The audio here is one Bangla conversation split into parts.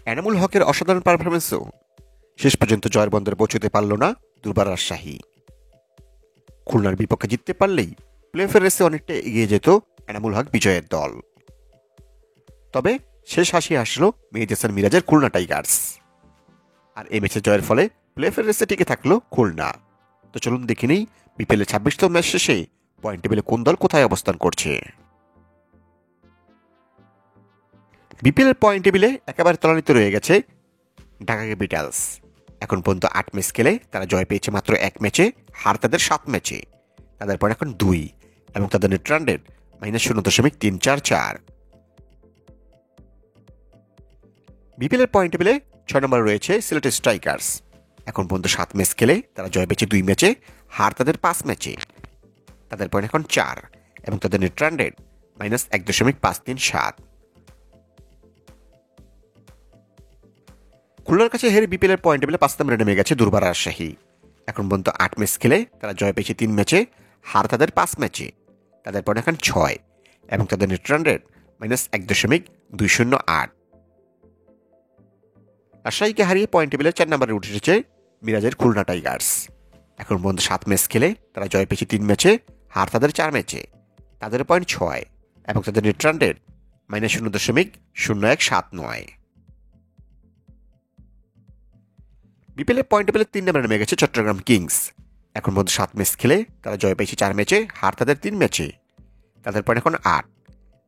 এনামুল হকের অসাধারণ পারফরমেন্সও শেষ পর্যন্ত জয়ের বন্দরে পৌঁছতে পারল না দুর্বার রাজশাহী। খুলনার বিপক্ষে জিততে পারলেই প্লে অফের রেসে অনেকটা এগিয়ে যেত এনামুল হক বিজয়ের দল। তবে শেষ হাসি আসলো মেহেদী হাসান মিরাজের খুলনা টাইগার্স। আর এই ম্যাচে জয়ের ফলে প্লে অফের রেসে টিকে থাকলো খুলনা। তো চলুন দেখে নেই বিপিএল 26তম ম্যাচ শেষে পয়েন্ট টেবিলে কোন দল কোথায় অবস্থান করছে। বিপিএল পয়েন্ট টেবিলে একেবারে তলানিতে রয়ে গেছে ঢাকা ক্যাপিটালস। এখন পর্যন্ত 8 ম্যাচ খেলে তারা জয় পেয়েছে মাত্র 1 ম্যাচে, হার তাদের 7 ম্যাচে। তাদের পয়েন্ট এখন 2 এবং তাদের নেট রান রেট -0.344। বিপিএল এর পয়েন্ট টেবিলে 6 নম্বরে রয়েছে সিলেট স্ট্রাইকার্স। এখন পর্যন্ত 7 ম্যাচ খেলে তারা জয় পেয়েছে 2 ম্যাচে, হার তাদের 5 ম্যাচে। তাদের পয়েন্ট এখন 4 এবং তাদের নেট রান রেট -1.537। খুলনার কাছে হেরে বিপিএল এর পয়েন্ট টেবিলে 5 নম্বরে নেমে গেছে দুর্বার রাজশাহী। এখন পর্যন্ত 8 ম্যাচ খেলে তারা জয় পেয়েছে 3 ম্যাচে, হার তাদের 5 ম্যাচে। তাদের পয়েন্ট এখন 6 এবং তাদের নেট রান রেট -1.208। রাজশাহীকে হারিয়ে পয়েন্ট টেবিলে 4 নম্বরে উঠে এসেছে মিরাজের খুলনা টাইগার্স। এখন পর্যন্ত 7 ম্যাচ খেলে তারা জয় পেয়েছে 3 ম্যাচে, হার তাদের 4 ম্যাচে। তাদের পয়েন্ট 6 এবং তাদের net run rate -0.0179। BPL point টেবিলে 3 নম্বরে নেমে গেছে চট্টগ্রাম কিংস। এখন পর্যন্ত 7 ম্যাচ খেলে তারা জয় পেয়েছে 4 ম্যাচে, হার তাদের 3 ম্যাচে। তাদের পয়েন্ট এখন 8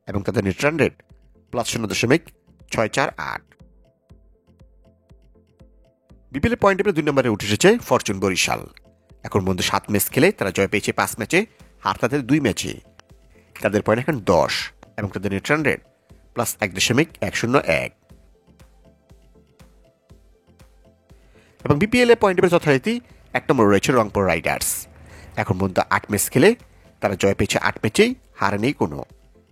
এবং তাদের net run rate +0.648। BPL point টেবিলে 2 নম্বরে উঠে এসেছে ফরচুন বরিশাল। এখন পর্যন্ত 7 ম্যাচ খেলে তারা জয় পেয়েছে 5 ম্যাচে, হার তাদের 2 ম্যাচে। তাদের পয়েন্ট এখন 10 এবং তাদের নেট রান রেট +1.101। এবং বিপিএল এ পয়েন্ট টেবিল যথারীতি 1 নম্বরে রয়েছে রংপুর রাইডার্স। এখন পর্যন্ত 8 ম্যাচ খেলে তারা জয় পেয়েছে 8 ম্যাচেই, হার নেই কোনো।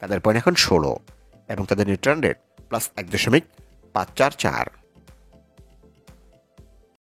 তাদের পয়েন্ট এখন 16 এবং তাদের নেট রান রেট +1.544।